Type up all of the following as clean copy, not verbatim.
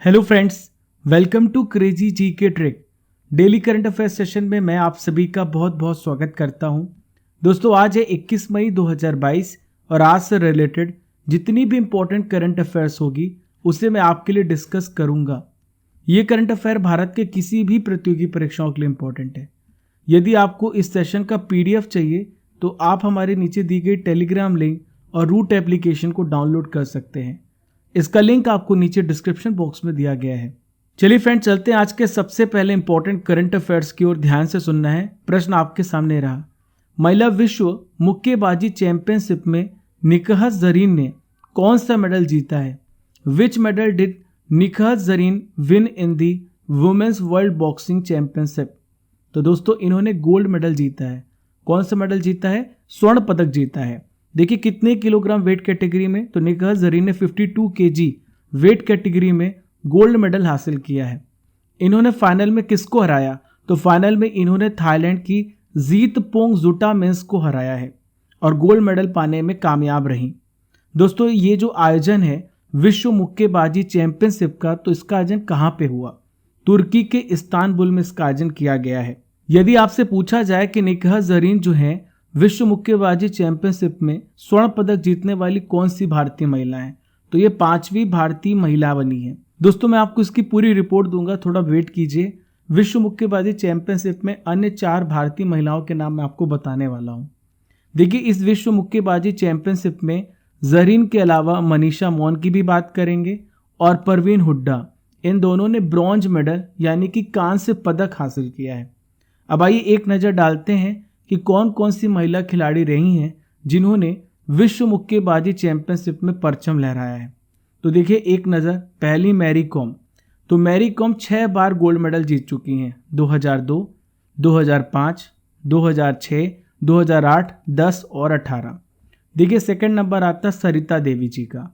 Hello friends, welcome to crazy G K trick. Daily current affair session में मैं आप सभी का बहुत बहुत स्वागत करता हूं। दोस्तों, आज है 21 मई 2022 और आज से रिलेटेड जितनी भी इंपॉर्टेंट करंट अफेयर्स होगी उसे मैं आपके लिए डिस्कस करूंगा। ये करंट अफेयर भारत के किसी भी प्रतियोगी परीक्षाओं के लिए इंपॉर्टेंट है। यदि आपको इस सेशन का PDF चाहिए तो आप हमारे नीचे दी गई टेलीग्राम लिंक और रूट एप्लीकेशन को डाउनलोड कर सकते हैं। इसका लिंक आपको नीचे डिस्क्रिप्शन बॉक्स में दिया गया है। चलिए फ्रेंड, चलते हैं आज के सबसे पहले इंपॉर्टेंट करंट अफेयर्स की ओर। ध्यान से सुनना है। प्रश्न आपके सामने रहा। महिला विश्व मुक्केबाजी चैंपियनशिप में निकहत जरीन ने कौन सा मेडल जीता है? Which medal did Nikhat Zareen win in the women's world boxing championship? तो दोस्तों, इन्होंने गोल्ड मेडल जीता है। कौन सा मेडल जीता है? स्वर्ण पदक जीता है। देखिए कितने किलोग्राम वेट कैटेगरी में, तो निकहत जरीन ने 52 kg वेट कैटेगरी में गोल्ड मेडल हासिल किया है। इन्होंने फाइनल में किसको हराया? तो फाइनल में इन्होंने थाईलैंड की जीतपोंग जुटामेंस को हराया है और गोल्ड मेडल पाने में कामयाब रही। दोस्तों, ये जो आयोजन है विश्व मुक्केबाजी चैंपियनशिप का, तो इसका आयोजन कहाँ पे हुआ? तुर्की के इस्तांबुल में इसका आयोजन किया गया है। यदि आपसे पूछा जाए कि निकहत जरीन जो है विश्व मुक्केबाजी चैंपियनशिप में स्वर्ण पदक जीतने वाली कौन सी भारतीय महिला है, तो ये 5वीं भारतीय महिला बनी है। दोस्तों, मैं आपको इसकी पूरी रिपोर्ट दूंगा, थोड़ा वेट कीजिए। विश्व मुक्केबाजी चैंपियनशिप में अन्य 4 भारतीय महिलाओं के नाम मैं आपको बताने वाला हूं। देखिए, इस विश्व मुक्केबाजी चैंपियनशिप में जरीन के अलावा मनीषा मौन की भी बात करेंगे और परवीन हुड्डा, इन दोनों ने ब्रॉन्ज मेडल यानी कि कांस्य पदक हासिल किया है। अब आइए एक नज़र डालते हैं कि कौन कौन सी महिला खिलाड़ी रही हैं जिन्होंने विश्व मुक्केबाजी चैंपियनशिप में परचम लहराया है। तो देखिए एक नज़र, पहली मैरी कॉम। तो मैरी कॉम 6 बार गोल्ड मेडल जीत चुकी हैं, 2002, 2005, 2006, 2008, 10 और 18। देखिए सेकंड नंबर आता है सरिता देवी जी का।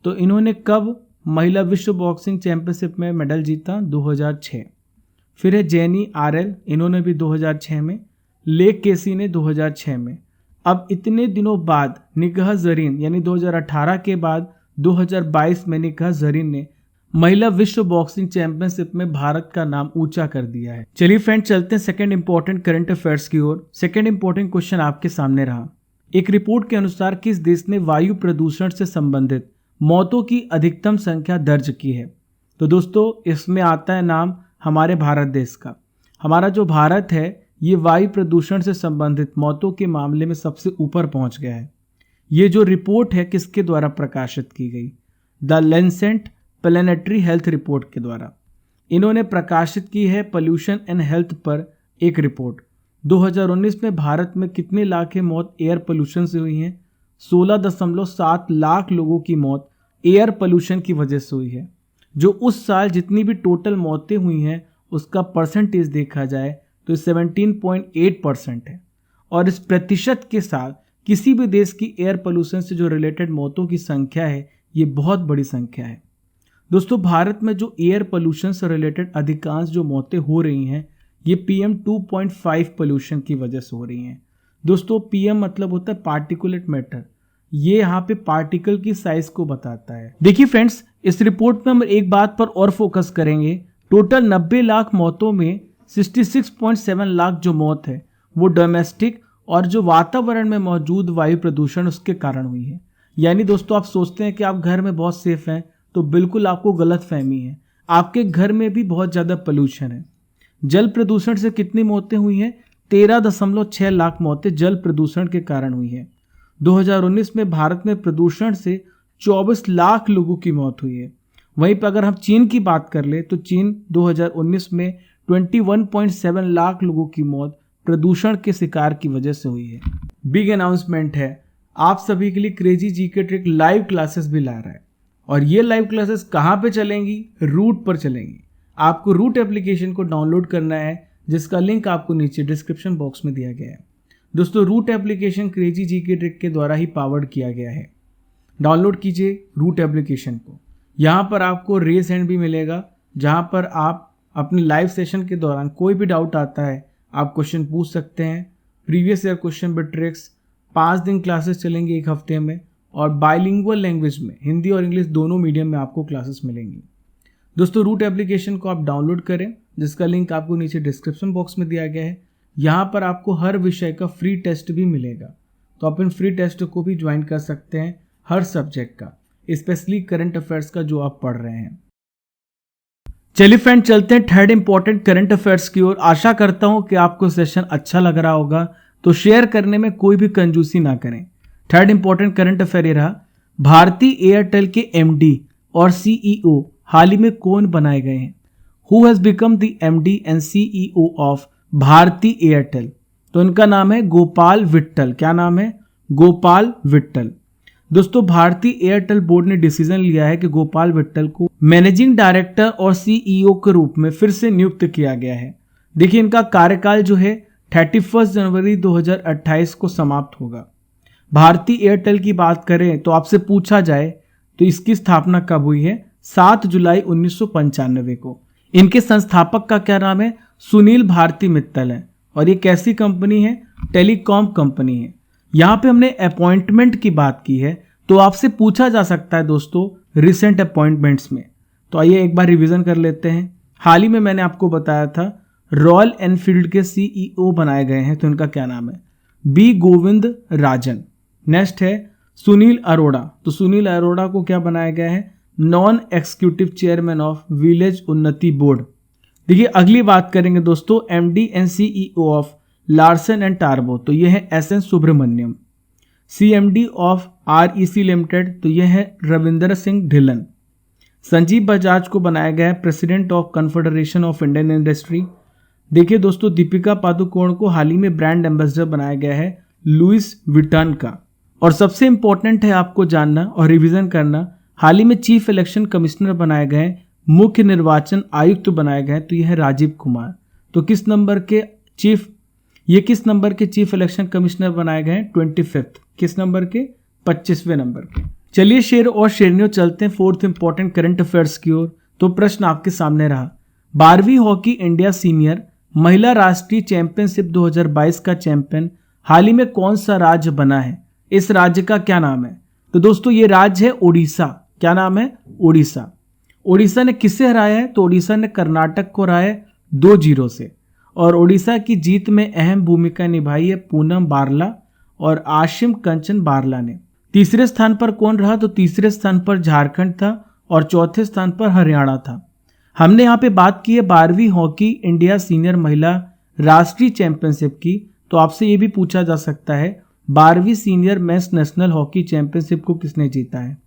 तो इन्होंने कब महिला विश्व बॉक्सिंग चैंपियनशिप में मेडल जीता? 2006। फिर है जेनी आरएल, इन्होंने भी 2006 में। लेक केसी ने 2006 में। अब इतने दिनों बाद निकहत जरीन यानी 2018 के बाद 2022 में निकहत जरीन ने महिला विश्व बॉक्सिंग चैंपियनशिप में भारत का नाम ऊंचा कर दिया है। चलिए फ्रेंड, चलते हैं सेकंड इंपॉर्टेंट करंट अफेयर्स की ओर। सेकंड इंपॉर्टेंट क्वेश्चन आपके सामने रहा। एक रिपोर्ट के अनुसार किस देश ने वायु प्रदूषण से संबंधित मौतों की अधिकतम संख्या दर्ज की है? तो दोस्तों, इसमें आता है नाम हमारे भारत देश का। हमारा जो भारत है ये वायु प्रदूषण से संबंधित मौतों के मामले में सबसे ऊपर पहुंच गया है। ये जो रिपोर्ट है किसके द्वारा प्रकाशित की गई? The Lancet planetary health report के द्वारा इन्होंने प्रकाशित की है पॉल्यूशन एंड हेल्थ पर एक रिपोर्ट। 2019 में भारत में कितने लाख मौत एयर पोल्यूशन से हुई हैं? 16.7 लाख लोगों की मौत एयर पोल्यूशन की वजह से हुई है। जो उस साल जितनी भी टोटल मौतें हुई हैं उसका परसेंटेज देखा जाए तो 17.8% है। और इस प्रतिशत के साथ किसी भी देश की एयर पोल्यूशन से जो रिलेटेड मौतों की संख्या है ये बहुत बड़ी संख्या है। दोस्तों, भारत में जो एयर पोल्यूशन से रिलेटेड अधिकांश जो मौतें हो रही हैं ये PM 2.5 पोल्यूशन की वजह से हो रही हैं। दोस्तों, PM मतलब होता है पार्टिकुलेट मैटर। ये यहाँ पे पार्टिकल की साइज को बताता है। देखिए फ्रेंड्स, इस रिपोर्ट में हम एक बात पर और फोकस करेंगे। टोटल 90 लाख मौतों में 66.7 लाख जो मौत है वो डोमेस्टिक और जो वातावरण में मौजूद वायु प्रदूषण उसके कारण हुई है। यानी दोस्तों, आप सोचते हैं कि आप घर में बहुत सेफ हैं, तो बिल्कुल आपको गलत फहमी है। आपके घर में भी बहुत ज़्यादा पोल्यूशन है। जल प्रदूषण से कितनी मौतें हुई हैं? 13.6 लाख मौतें जल प्रदूषण के कारण हुई है। 2019 में भारत में प्रदूषण से 24 लाख लोगों की मौत हुई है। वहीं पर अगर हम चीन की बात कर ले तो चीन 2019 में 21.7 लाख लोगों की मौत प्रदूषण के शिकार की वजह से हुई है। बिग अनाउंसमेंट है, आप सभी के लिए crazy G K trick live classes भी ला रहा है। और ये लाइव क्लासेस कहाँ पे चलेंगी? रूट पर चलेंगी। आपको रूट एप्लीकेशन को डाउनलोड करना है जिसका लिंक आपको नीचे डिस्क्रिप्शन बॉक्स में दिया गया है। दोस्तों, root application crazy G K trick के द्वारा ही पावर्ड किया गया है। डाउनलोड कीजिए रूट एप्लीकेशन को। यहाँ पर आपको रेज हैंड भी मिलेगा जहाँ पर आप अपने लाइव सेशन के दौरान कोई भी डाउट आता है आप क्वेश्चन पूछ सकते हैं। Previous year question with tricks 5 दिन क्लासेस चलेंगे एक हफ्ते में और बाइलिंगुअल लैंग्वेज में हिंदी और इंग्लिश दोनों मीडियम में आपको क्लासेस मिलेंगी। दोस्तों रूट एप्लीकेशन को आप डाउनलोड करें, जिसका लिंक आपको नीचे डिस्क्रिप्शन बॉक्स में दिया गया है। यहाँ पर आपको हर विषय का फ्री टेस्ट भी मिलेगा, तो आप इन फ्री टेस्ट को भी ज्वाइन कर सकते हैं हर सब्जेक्ट का, स्पेशली करंट अफेयर्स का जो आप पढ़ रहे हैं। चलिए फ्रेंड, चलते हैं थर्ड इंपॉर्टेंट करंट अफेयर्स की ओर। आशा करता हूं कि आपको सेशन अच्छा लग रहा होगा, तो शेयर करने में कोई भी कंजूसी ना करें। थर्ड इंपॉर्टेंट करंट अफेयर ये रहा, भारतीय एयरटेल के एमडी और सीईओ हाल ही में कौन बनाए गए हैं? Who has become the MD and CEO of Bharti Airtel? तो इनका नाम है गोपाल विट्ठल। क्या नाम है? गोपाल विट्ठल। दोस्तों भारतीय एयरटेल बोर्ड ने डिसीजन लिया है कि गोपाल विट्ठल को मैनेजिंग डायरेक्टर और सीईओ के रूप में फिर से नियुक्त किया गया है। देखिए इनका कार्यकाल जो है 31 जनवरी 2028 को समाप्त होगा। भारतीय एयरटेल की बात करें तो आपसे पूछा जाए तो इसकी स्थापना कब हुई है? 7 जुलाई 1995 को। इनके संस्थापक का क्या नाम है? सुनील भारती मित्तल है। और ये कैसी कंपनी है? टेलीकॉम कंपनी है। यहाँ पे हमने अपॉइंटमेंट की बात की है, तो आपसे पूछा जा सकता है दोस्तों रिसेंट अपॉइंटमेंट्स में। तो आइए एक बार रिवीजन कर लेते हैं। हाल ही में मैंने आपको बताया था रॉयल एनफील्ड के सीईओ बनाए गए हैं, तो इनका क्या नाम है? बी गोविंद राजन। नेक्स्ट है सुनील अरोड़ा। तो सुनील अरोड़ा को क्या बनाया गया है? Non executive chairman of village Unnati board. देखिए अगली बात करेंगे दोस्तों MD and CEO of Larsen and टार्बो, तो ये है S N Subrahmanyan. CMD of REC limited, तो ये है रविंदर सिंह ढिल्लन। संजीव बजाज को बनाया गया है president of confederation of Indian industry. देखिए दोस्तों दीपिका पादुकोण को हाल ही में ब्रांड एम्बेसडर बनाया गया है लुइस विटन का। और सबसे इंपॉर्टेंट है आपको जानना और रिवीजन करना, हाल ही में चीफ इलेक्शन कमिश्नर बनाए गए, मुख्य निर्वाचन आयुक्त बनाए गए, तो यह है राजीव कुमार। तो किस नंबर के चीफ इलेक्शन कमिश्नर बनाए गए हैं? 25th। किस नंबर के? 25वें नंबर के। चलिए शेर और शेरनियों चलते हैं फोर्थ इंपॉर्टेंट करंट अफेयर्स की ओर। तो प्रश्न आपके सामने रहा, 12वीं हॉकी इंडिया सीनियर महिला राष्ट्रीय चैंपियनशिप 2022 का चैंपियन हाल ही में कौन सा राज्य बना है? इस राज्य का क्या नाम है? तो दोस्तों ये राज्य है उड़ीसा। क्या नाम है? उड़ीसा। उड़ीसा ने किसे हराया है? तो उड़ीसा ने कर्नाटक को हराया 2-0 से। और उड़ीसा की जीत में अहम भूमिका निभाई है पूनम बारला और आशिम कंचन बारला ने। तीसरे स्थान पर कौन रहा? तो तीसरे स्थान पर झारखंड था और चौथे स्थान पर हरियाणा था। हमने यहाँ पे बात की है 12वीं हॉकी इंडिया सीनियर महिला राष्ट्रीय चैंपियनशिप की, तो आपसे ये भी पूछा जा सकता है 12वीं senior mains national hockey championship को किसने जीता है?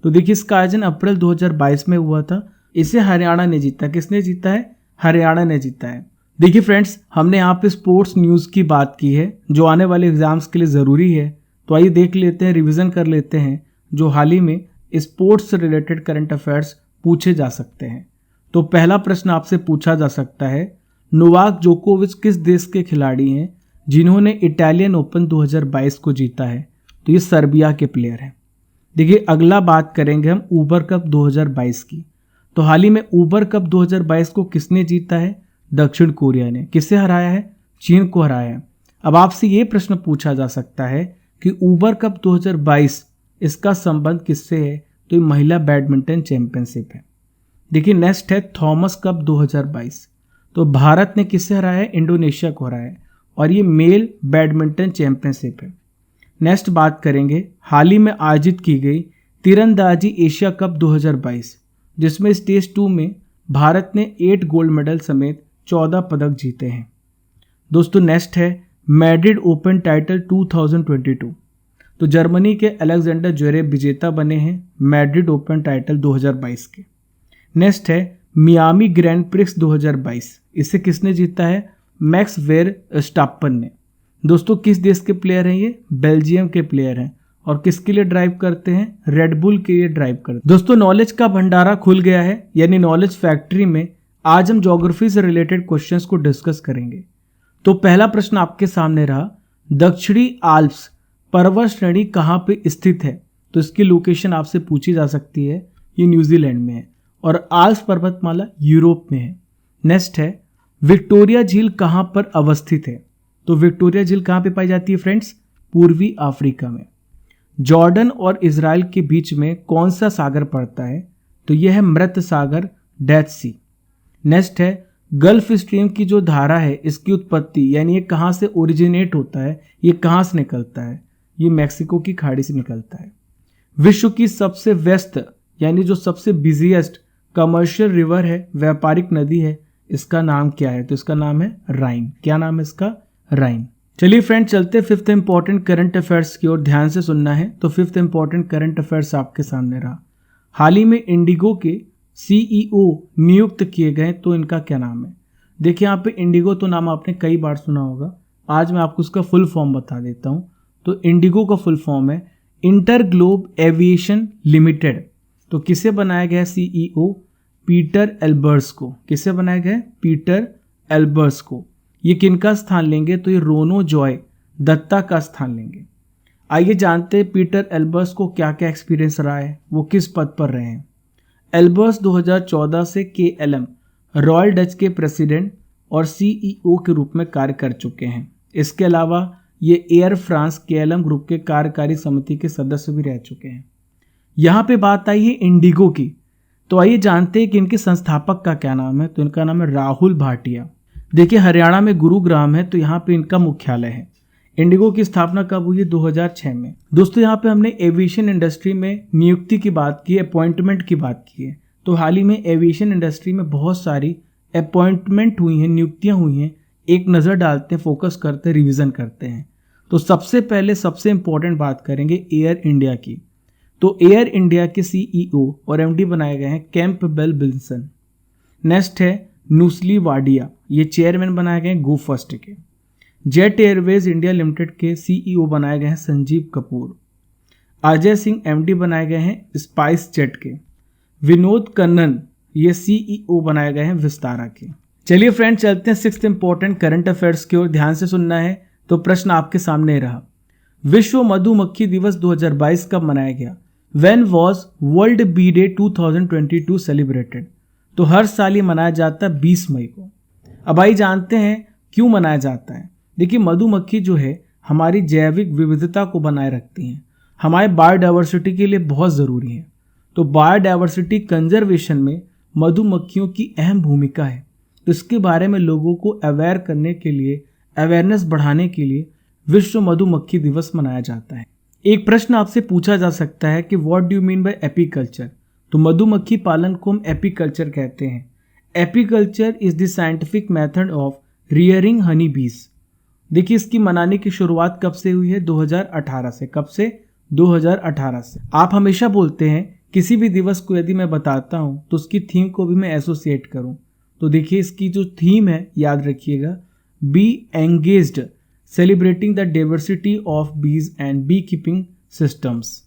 तो देखिए इसका आयोजन अप्रैल 2022 में हुआ था। इसे हरियाणा ने जीता। किसने जीता है? हरियाणा ने जीता है। देखिए फ्रेंड्स, हमने यहाँ पे स्पोर्ट्स न्यूज़ की बात की है जो आने वाले एग्जाम्स के लिए ज़रूरी है। तो आइए देख लेते हैं, रिवीजन कर लेते हैं जो हाल ही में स्पोर्ट्स से रिलेटेड करंट अफेयर्स पूछे जा सकते हैं। तो पहला प्रश्न आपसे पूछा जा सकता है, नोवाक जोकोविच किस देश के खिलाड़ी हैं जिन्होंने इटालियन ओपन 2022 को जीता है? तो ये सर्बिया के प्लेयर हैं। देखिए अगला बात करेंगे हम ऊबर कप 2022 की। तो हाल ही में ऊबर कप 2022 को किसने जीता है? दक्षिण कोरिया ने। किसे हराया है? चीन को हराया है। अब आपसे ये प्रश्न पूछा जा सकता है कि ऊबर कप 2022 इसका संबंध किससे है? तो ये महिला बैडमिंटन चैंपियनशिप है। देखिए नेक्स्ट है थॉमस कप 2022। तो भारत ने किसे हराया है? इंडोनेशिया को हराया है और ये मेल बैडमिंटन चैंपियनशिप है। नेक्स्ट बात करेंगे हाल ही में आयोजित की गई तीरंदाजी एशिया कप 2022, जिसमें स्टेज 2 में भारत ने 8 गोल्ड मेडल समेत 14 पदक जीते हैं। दोस्तों नेक्स्ट है मैड्रिड ओपन टाइटल 2022। तो जर्मनी के अलेक्जेंडर ज्वेरेव विजेता बने हैं मैड्रिड ओपन टाइटल 2022 के। नेक्स्ट है मियामी ग्रैंड प्रिक्स 2022। इसे किसने जीता है? मैक्स वेरस्टाप्पन ने। दोस्तों किस देश के प्लेयर हैं ये? बेल्जियम के प्लेयर हैं। और किसके लिए ड्राइव करते हैं? रेडबुल के लिए ड्राइव करते हैं। दोस्तों नॉलेज का भंडारा खुल गया है, यानी नॉलेज फैक्ट्री में आज हम ज्योग्राफी से रिलेटेड क्वेश्चंस को डिस्कस करेंगे। तो पहला प्रश्न आपके सामने रहा, दक्षिणी आल्प्स पर्वत श्रेणी कहाँ पे स्थित है? तो इसकी लोकेशन आपसे पूछी जा सकती है। ये न्यूजीलैंड में है और आल्प्स पर्वतमाला यूरोप में है। नेक्स्ट है विक्टोरिया झील कहाँ पर अवस्थित है? तो विक्टोरिया झील कहाँ पे पाई जाती है फ्रेंड्स? पूर्वी अफ्रीका में। जॉर्डन और इजराइल के बीच में कौन सा सागर पड़ता है? तो यह है मृत सागर डेथ सी। नेक्स्ट है गल्फ स्ट्रीम की जो धारा है इसकी उत्पत्ति यानी ये कहाँ से ओरिजिनेट होता है, ये कहाँ से निकलता है, ये मैक्सिको की खाड़ी से निकलता है। विश्व की सबसे व्यस्त यानी जो सबसे बिजिएस्ट कमर्शियल रिवर है, व्यापारिक नदी है, इसका नाम क्या है? तो इसका नाम है राइन। क्या नाम है इसका? राइन। चलिए फ्रेंड चलते फिफ्थ इंपॉर्टेंट करंट अफेयर्स की ओर, ध्यान से सुनना है। तो फिफ्थ इंपॉर्टेंट करंट अफेयर्स आपके सामने रहा। हाल ही में इंडिगो के सीईओ नियुक्त किए गए, तो इनका क्या नाम है? देखिए यहाँ पे इंडिगो तो नाम आपने कई बार सुना होगा, आज मैं आपको उसका फुल फॉर्म बता देता हूँ। तो इंडिगो का फुल फॉर्म है इंटर ग्लोब एविएशन लिमिटेड। तो किसे बनाया गया सीईओ? पीटर एल्बर्स को। किसे बनाया गया? पीटर एल्बर्स को। ये किनका स्थान लेंगे? तो ये रोनो जॉय दत्ता का स्थान लेंगे। आइए जानते हैं पीटर एल्बर्स को क्या क्या एक्सपीरियंस रहा है, वो किस पद पर रहे हैं। एल्बर्स 2014 से KLM रॉयल डच के प्रेसिडेंट और सीईओ के रूप में कार्य कर चुके हैं। इसके अलावा ये एयर फ्रांस KLM ग्रुप के कार्यकारी समिति के सदस्य भी रह चुके हैं। यहाँ पे बात आई है इंडिगो की, तो आइए जानते हैं कि इनके संस्थापक का क्या नाम है। तो इनका नाम है राहुल भाटिया। देखिए हरियाणा में गुरुग्राम है, तो यहाँ पे इनका मुख्यालय है। इंडिगो की स्थापना कब हुई है? 2006 में। दोस्तों यहाँ पे हमने एविएशन इंडस्ट्री में नियुक्ति की बात की, अपॉइंटमेंट की बात की है। तो हाल ही में एविएशन इंडस्ट्री में बहुत सारी अपॉइंटमेंट हुई हैं, नियुक्तियां हुई हैं। एक नज़र डालते हैं, फोकस करते हैं, रिवीजन करते हैं। तो सबसे पहले सबसे इंपॉर्टेंट बात करेंगे एयर इंडिया की। तो एयर इंडिया के सीईओ और एमडी बनाए गए हैं कैंपबेल बिल्सन। नेक्स्ट है नुस्ली वाडिया, ये चेयरमैन बनाए गए हैं गो फर्स्ट के। जेट एयरवेज इंडिया लिमिटेड के सीईओ बनाए गए हैं संजीव कपूर। अजय सिंह एमडी बनाए गए हैं स्पाइस जेट के। विनोद कन्नन ये सीईओ बनाए गए हैं विस्तारा के। चलिए फ्रेंड चलते हैं सिक्स्थ इंपॉर्टेंट करंट अफेयर्स की ओर, ध्यान से सुनना है। तो प्रश्न आपके सामने रहा, विश्व मधुमक्खी दिवस 2022 कब मनाया गया? When was world bee day 2022 celebrated? तो हर साल ये मनाया जाता है 20 मई को। अब आइए जानते हैं क्यों मनाया जाता है। देखिए मधुमक्खी जो है हमारी जैविक विविधता को बनाए रखती हैं, हमारे बायोडाइवर्सिटी के लिए बहुत ज़रूरी है। तो बायोडाइवर्सिटी कंजर्वेशन में मधुमक्खियों की अहम भूमिका है। तो इसके बारे में लोगों को अवेयर करने के लिए, अवेयरनेस बढ़ाने के लिए विश्व मधुमक्खी दिवस मनाया जाता है। एक प्रश्न आपसे पूछा जा सकता है कि what do you mean by apiculture? तो मधुमक्खी पालन को हम एपीकल्चर कहते हैं। Apiculture is the scientific method of rearing Honey बीज। देखिए इसकी मनाने की शुरुआत कब से हुई है? 2018 से। कब से? 2018 से। आप हमेशा बोलते हैं किसी भी दिवस को यदि मैं बताता हूं तो उसकी थीम को भी मैं एसोसिएट करूं। तो देखिए इसकी जो थीम है याद रखिएगा, be engaged celebrating the diversity of bees and beekeeping systems.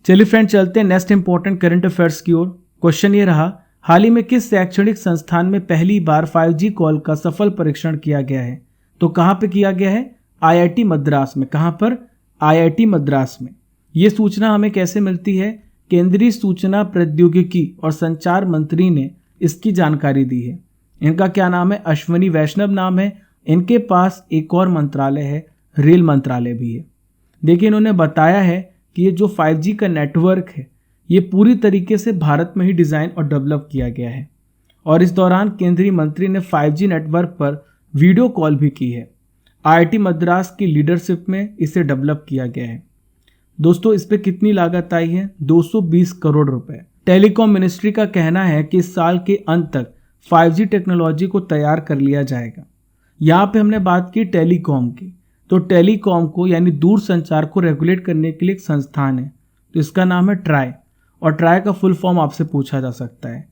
चलिए फ्रेंड चलते हैं नेक्स्ट इंपॉर्टेंट करंट अफेयर्स की ओर। क्वेश्चन ये रहा, हाल ही में किस शैक्षणिक संस्थान में पहली बार 5G कॉल का सफल परीक्षण किया गया है? तो कहाँ पे किया गया है? IIT मद्रास में। कहाँ पर? IIT मद्रास में। ये सूचना हमें कैसे मिलती है? केंद्रीय सूचना प्रौद्योगिकी और संचार मंत्री ने इसकी जानकारी दी है। इनका क्या नाम है? अश्वनी वैष्णव नाम है। इनके पास एक और मंत्रालय है, रेल मंत्रालय भी है। देखिए इन्होंने बताया है कि ये जो 5G का नेटवर्क है ये पूरी तरीके से भारत में ही डिज़ाइन और डेवलप किया गया है। और इस दौरान केंद्रीय मंत्री ने 5G नेटवर्क पर वीडियो कॉल भी की है। IIT मद्रास की लीडरशिप में इसे डेवलप किया गया है। दोस्तों इस पे कितनी लागत आई है? 220 करोड़ रुपए। टेलीकॉम मिनिस्ट्री का कहना है कि इस साल के अंत तक 5G टेक्नोलॉजी को तैयार कर लिया जाएगा। यहाँ पे हमने बात की टेलीकॉम की, तो टेलीकॉम को यानी दूर संचार को रेगुलेट करने के लिए एक संस्थान है, तो इसका नाम है ट्राई। और ट्राई का फुल फॉर्म आपसे पूछा जा सकता है,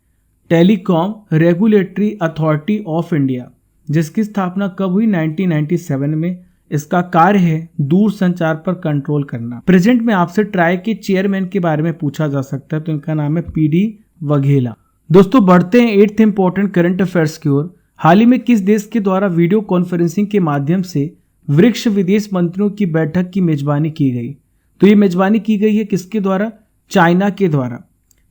telecom regulatory authority of India, जिसकी स्थापना कब हुई? 1997 में। इसका कार्य है दूर संचार पर कंट्रोल करना। प्रेजेंट में आपसे ट्राई के चेयरमैन के बारे में पूछा जा सकता है, तो इनका नाम है PD वघेला। दोस्तों बढ़ते हैं 8th इंपॉर्टेंट करंट अफेयर्स की ओर। हाल ही में किस देश के द्वारा वीडियो कॉन्फ्रेंसिंग के माध्यम से ब्रिक्स विदेश मंत्रियों की बैठक की मेजबानी की गई? तो ये मेजबानी की गई है किसके द्वारा? चाइना के द्वारा।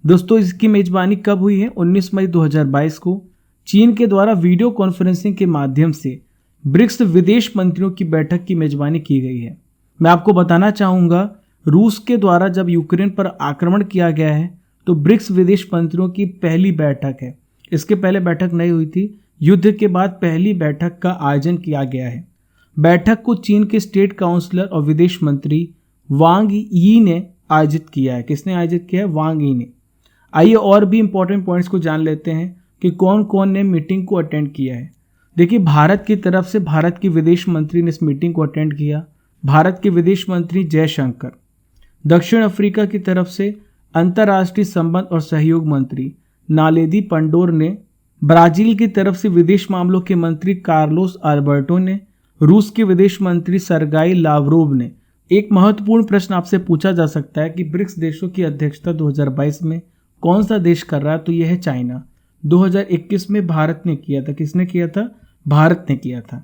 दोस्तों इसकी मेजबानी कब हुई है? 19 मई 2022 को। चीन के द्वारा वीडियो कॉन्फ्रेंसिंग के माध्यम से ब्रिक्स विदेश मंत्रियों की बैठक की मेजबानी की गई है। मैं आपको बताना चाहूँगा, रूस के द्वारा जब यूक्रेन पर आक्रमण किया गया है तो ब्रिक्स विदेश मंत्रियों की पहली बैठक है इसके पहले बैठक नहीं हुई थी। युद्ध के बाद पहली बैठक का आयोजन किया गया है। बैठक को चीन के स्टेट काउंसलर और विदेश मंत्री वांग यी ने आयोजित किया है। किसने आयोजित किया है? वांग यी ने। आइए और भी इंपॉर्टेंट पॉइंट्स को जान लेते हैं कि कौन कौन ने मीटिंग को अटेंड किया है। देखिए, भारत की तरफ से भारत के विदेश मंत्री ने इस मीटिंग को अटेंड किया, भारत के विदेश मंत्री जयशंकर। दक्षिण अफ्रीका की तरफ से अंतर्राष्ट्रीय संबंध और सहयोग मंत्री नालेदी पंडोर ने, ब्राजील की तरफ से विदेश मामलों के मंत्री कार्लोस अल्बर्टो ने, रूस के विदेश मंत्री सरगाई लावरोव ने। एक महत्वपूर्ण प्रश्न आपसे पूछा जा सकता है कि ब्रिक्स देशों की अध्यक्षता 2022 में कौन सा देश कर रहा है, तो यह है चाइना। 2021 में भारत ने किया था। किसने किया था? भारत ने किया था।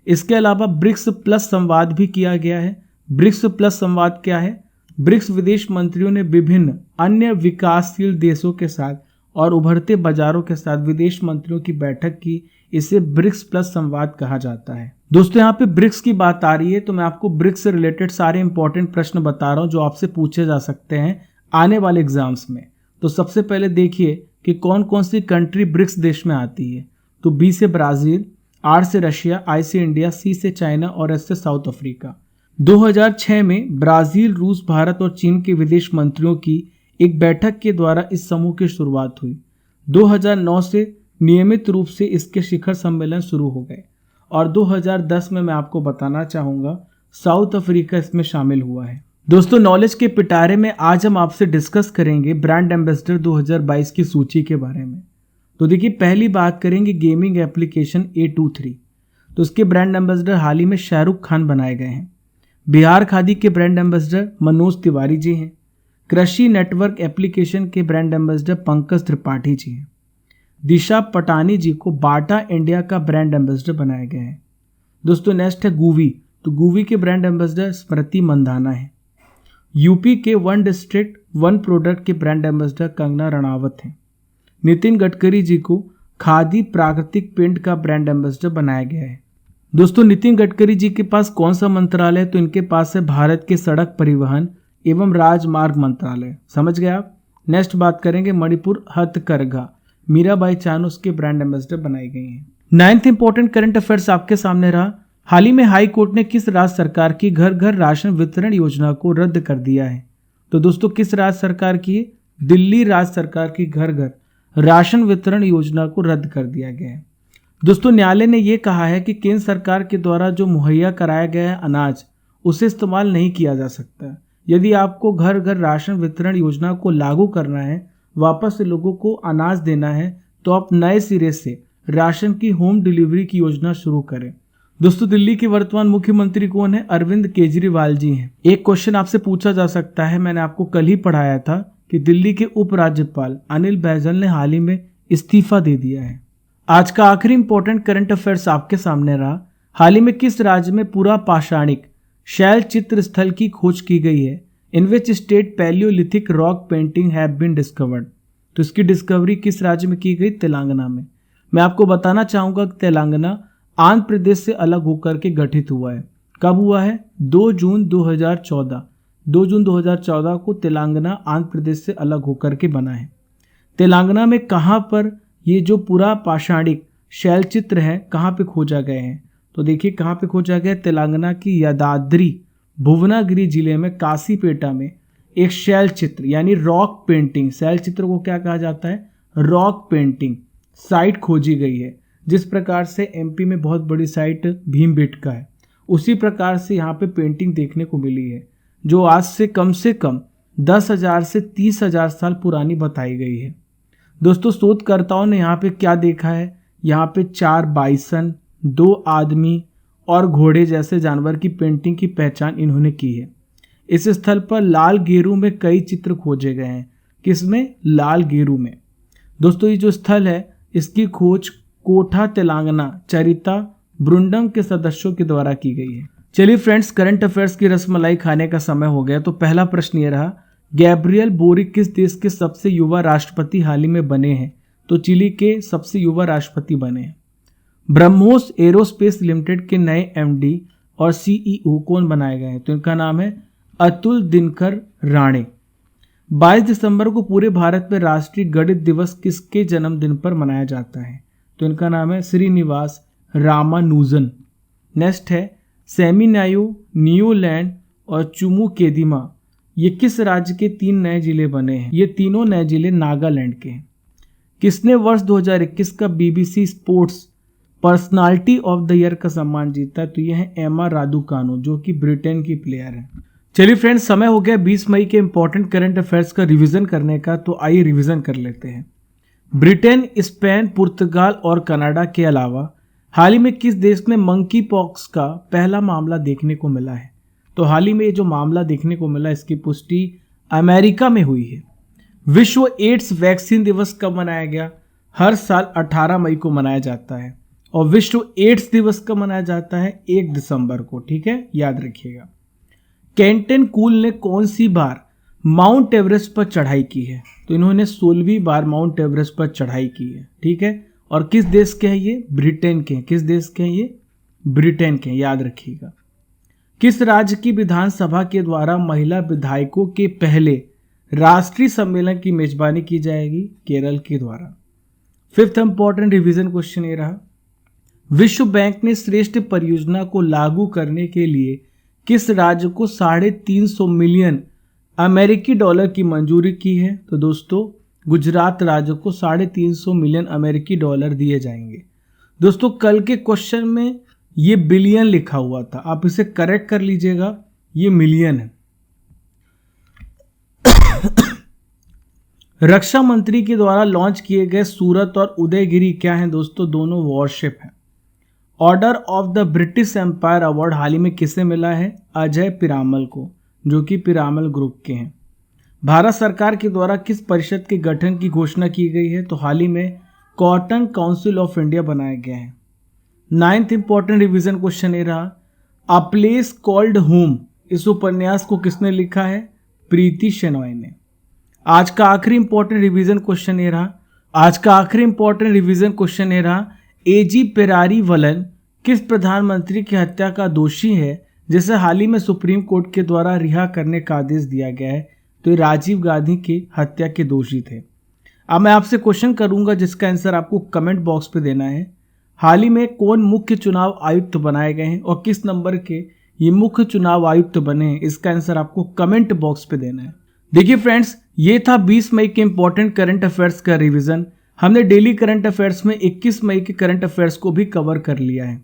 इसके अलावा ब्रिक्स प्लस संवाद भी किया गया है। ब्रिक्स प्लस संवाद क्या है? ब्रिक्स विदेश मंत्रियों ने विभिन्न अन्य विकासशील देशों के साथ और उभरते बाजारों के साथ विदेश मंत्रियों की बैठक की। इसे ब्रिक्स प्लस संवाद कहा जाता है। दोस्तों, यहाँ पे ब्रिक्स की बात आ रही है तो मैं आपको ब्रिक्स से रिलेटेड सारे इंपॉर्टेंट प्रश्न बता रहा हूँ जो आपसे पूछे जा सकते हैं आने वाले एग्जाम्स में। तो सबसे पहले देखिए कि कौन कौन सी कंट्री ब्रिक्स देश में आती है। तो बी से ब्राजील, आर से रशिया, आई से इंडिया, सी से चाइना और एस से साउथ अफ्रीका। 2006 में ब्राजील, रूस, भारत और चीन के विदेश मंत्रियों की एक बैठक के द्वारा इस समूह की शुरुआत हुई। 2009 से नियमित रूप से इसके शिखर सम्मेलन शुरू हो गए और 2010 में मैं आपको बताना चाहूँगा साउथ अफ्रीका इसमें शामिल हुआ है। दोस्तों, नॉलेज के पिटारे में आज हम आपसे डिस्कस करेंगे ब्रांड एम्बेसडर 2022 की सूची के बारे में। तो देखिए, पहली बात करेंगे गेमिंग एप्लीकेशन A23। तो इसके ब्रांड एम्बेसडर हाल ही में शाहरुख खान बनाए गए हैं। बिहार खादी के ब्रांड एम्बेसडर मनोज तिवारी जी हैं। कृषि नेटवर्क एप्लीकेशन के ब्रांड एम्बेसडर पंकज त्रिपाठी जी हैं। दिशा पटानी जी को बाटा इंडिया का ब्रांड एम्बेसडर बनाया गया है। दोस्तों, नेक्स्ट है गूवी। तो गूवी के ब्रांड एम्बेसडर स्मृति मंदाना है। यूपी के वन डिस्ट्रिक्ट वन प्रोडक्ट के ब्रांड एम्बेसडर कंगना रणावत हैं। नितिन गडकरी जी को खादी प्राकृतिक पेंट का ब्रांड एम्बेसडर बनाया गया है। दोस्तों, नितिन गडकरी जी के पास कौन सा मंत्रालय है? तो इनके पास है भारत के सड़क परिवहन एवं राजमार्ग मंत्रालय। समझ गए आप। नेक्स्ट बात करेंगे मणिपुर हथकरघा। मीराबाई चानू उसके ब्रांड एम्बेसडर बनाई गई हैं। 9th इंपॉर्टेंट करंट अफेयर्स आपके सामने रहा। हाल ही में हाई कोर्ट ने किस राज्य सरकार की घर घर राशन वितरण योजना को रद्द कर दिया है? तो दोस्तों, किस राज्य सरकार की? दिल्ली राज्य सरकार की घर घर राशन वितरण योजना को रद्द कर दिया गया है। दोस्तों, न्यायालय ने यह कहा है कि केंद्र सरकार के द्वारा जो मुहैया कराया गया है अनाज, उसे इस्तेमाल नहीं किया जा सकता। यदि आपको घर घर राशन वितरण योजना को लागू करना है, वापस से लोगों को अनाज देना है, तो आप नए सिरे से राशन की होम डिलीवरी की योजना शुरू करें। दोस्तों, दिल्ली के वर्तमान मुख्यमंत्री कौन है? अरविंद केजरीवाल जी हैं। एक क्वेश्चन आपसे पूछा जा सकता है, मैंने आपको कल ही पढ़ाया था कि दिल्ली के उपराज्यपाल अनिल बैजल ने हाल ही में इस्तीफा दे दिया है। आज का आखिरी इंपॉर्टेंट करंट अफेयर्स आपके सामने रहा। हाल ही में किस राज्य में पूरा पाषाणिक शैल चित्र स्थल की खोज की गई है? In which state palaeolithic rock painting have been discovered. तो इसकी डिस्कवरी किस राज्य में की गई? तेलंगाना में। मैं आपको बताना चाहूंगा कि तेलंगाना आंध्र प्रदेश से अलग होकर के गठित हुआ है। कब हुआ है? 2 जून 2014। 2 जून 2014 को तेलंगाना आंध्र प्रदेश से अलग होकर के बना है। तेलंगाना में कहाँ पर ये जो पूरा पाषाणिक शैल चित्र है कहाँ पे खोजा गए हैं? तो देखिए कहाँ पे खोजा गया? तेलंगाना की यादाद्री भुवनागिरी जिले में कासीपेटा में एक शैल चित्र यानी रॉक पेंटिंग, शैल चित्र को क्या कहा जाता है? रॉक पेंटिंग साइट खोजी गई है। जिस प्रकार से एमपी में बहुत बड़ी साइट भीमबेटका है, उसी प्रकार से यहाँ पे पेंटिंग देखने को मिली है जो आज से कम 10,000 से 30,000 साल पुरानी बताई गई है। दोस्तों, शोधकर्ताओं ने यहाँ पे क्या देखा है? यहाँ पे 4 बाइसन, 2 आदमी और घोड़े जैसे जानवर की पेंटिंग की पहचान इन्होंने की है। इस स्थल पर लाल गेरू में कई चित्र खोजे गए हैं। किसमें? लाल गेरू में। दोस्तों, ये जो स्थल है इसकी खोज कोठा तेलंगाना चरिता ब्रुंडम के सदस्यों के द्वारा की गई है। चलिए फ्रेंड्स, करंट अफेयर्स की रसमलाई खाने का समय हो गया। तो पहला प्रश्न ये रहा, गैब्रियल बोरिक किस देश के सबसे युवा राष्ट्रपति हाल ही में बने हैं? तो चिली के सबसे युवा राष्ट्रपति बने हैं। ब्रह्मोस एरोस्पेस लिमिटेड के नए एमडी और सीईओ कौन बनाए गए हैं? तो इनका नाम है अतुल दिनकर राणे। 22 दिसंबर को पूरे भारत में राष्ट्रीय गणित दिवस किसके जन्मदिन पर मनाया जाता है? तो इनका नाम है श्रीनिवास रामानुजन। नेक्स्ट है सेमिनायू, न्यूलैंड और चुमुकेदिमा, ये किस राज्य के 3 नए जिले बने हैं? ये तीनों नए जिले नागालैंड के हैं। किसने वर्ष 2021 का BBC sports personality of the year का सम्मान जीता? तो यह है एमा रादुकानु, जो कि ब्रिटेन की प्लेयर है। चलिए फ्रेंड्स, समय हो गया 20 मई के इंपॉर्टेंट करंट अफेयर्स का रिवीजन करने का, तो आइए रिवीजन कर लेते हैं। ब्रिटेन, स्पेन, पुर्तगाल और कनाडा के अलावा हाल ही में किस देश में मंकी पॉक्स का पहला मामला देखने को मिला है? तो हाल ही में जो मामला देखने को मिला, इसकी पुष्टि अमेरिका में हुई है। विश्व एड्स वैक्सीन दिवस कब मनाया गया? हर साल 18 मई को मनाया जाता है। और विश्व एड्स दिवस कब मनाया जाता है? 1 दिसंबर को। ठीक है, याद रखिएगा। केंटन कूल ने कौन सी बार माउंट एवरेस्ट पर चढ़ाई की है? तो इन्होंने 16वीं बार माउंट एवरेस्ट पर चढ़ाई की है। ठीक है, और किस देश के हैं ये? ब्रिटेन के हैं। किस देश के हैं ये? ब्रिटेन के हैं, याद रखिएगा। किस राज्य की विधानसभा के द्वारा महिला विधायकों के पहले राष्ट्रीय सम्मेलन की मेजबानी की जाएगी? केरल के द्वारा। 5th इंपॉर्टेंट रिवीजन क्वेश्चन ये रहा, विश्व बैंक ने श्रेष्ठ परियोजना को लागू करने के लिए किस राज्य को $350 मिलियन अमेरिकी डॉलर की मंजूरी की है? तो दोस्तों, गुजरात राज्य को $350 मिलियन अमेरिकी डॉलर दिए जाएंगे। दोस्तों, कल के क्वेश्चन में ये बिलियन लिखा हुआ था, आप इसे करेक्ट कर लीजिएगा, ये मिलियन है। रक्षा मंत्री के द्वारा लॉन्च किए गए सूरत और उदयगिरी क्या हैं? दोस्तों, दोनों वॉरशिप हैं। Order of the British Empire award हाल ही में किसे मिला है? अजय पिरामल को, जो कि पिरामल ग्रुप के हैं। भारत सरकार के द्वारा किस परिषद के गठन की घोषणा की गई है? तो हाल ही में कॉटन काउंसिल ऑफ इंडिया बनाया गया है। 9th इंपॉर्टेंट रिवीजन क्वेश्चन ये रहा, अ प्लेस कॉल्ड होम, इस उपन्यास को किसने लिखा है? प्रीति शेनॉय ने। आज का आखिरी इंपॉर्टेंट रिवीजन क्वेश्चन ये रहा, एजी पेरारी वलन किस प्रधानमंत्री की हत्या का दोषी है जिसे हाल ही में सुप्रीम कोर्ट के द्वारा रिहा करने का आदेश दिया गया है? तो ये राजीव गांधी की हत्या के दोषी थे। अब मैं आपसे क्वेश्चन करूंगा जिसका आंसर आपको कमेंट बॉक्स पे देना है। हाल ही में कौन मुख्य चुनाव आयुक्त बनाए गए हैं और किस नंबर के ये मुख्य चुनाव आयुक्त बने हैं? इसका आंसर आपको कमेंट बॉक्स पे देना है। देखिए फ्रेंड्स, ये था 20 मई के इंपॉर्टेंट करंट अफेयर्स का रिवीजन। हमने डेली करंट अफेयर्स में 21 मई के करंट अफेयर्स को भी कवर कर लिया है।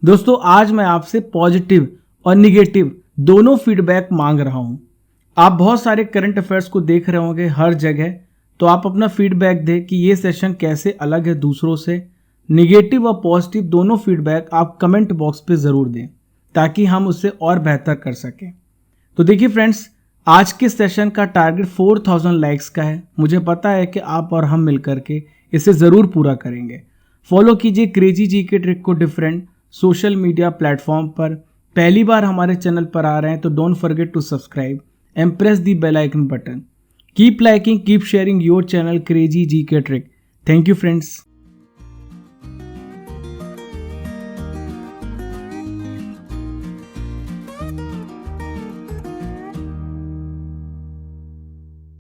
दोस्तों, आज मैं आपसे पॉजिटिव और निगेटिव दोनों फीडबैक मांग रहा हूं। आप बहुत सारे करंट अफेयर्स को देख रहे होंगे हर जगह, तो आप अपना फीडबैक दें कि ये सेशन कैसे अलग है दूसरों से। निगेटिव और पॉजिटिव दोनों फीडबैक आप कमेंट बॉक्स पे ज़रूर दें ताकि हम उससे और बेहतर कर सकें। तो देखिए फ्रेंड्स, आज के सेशन का टारगेट 4000 लाइक्स का है। मुझे पता है कि आप और हम मिलकर के इसे ज़रूर पूरा करेंगे। फॉलो कीजिए क्रेजी जीके ट्रिक को डिफरेंट सोशल मीडिया प्लेटफॉर्म पर। पहली बार हमारे चैनल पर आ रहे हैं तो don't forget to subscribe and press the bell icon button. Keep liking, keep sharing your channel crazy GK trick. Thank you friends.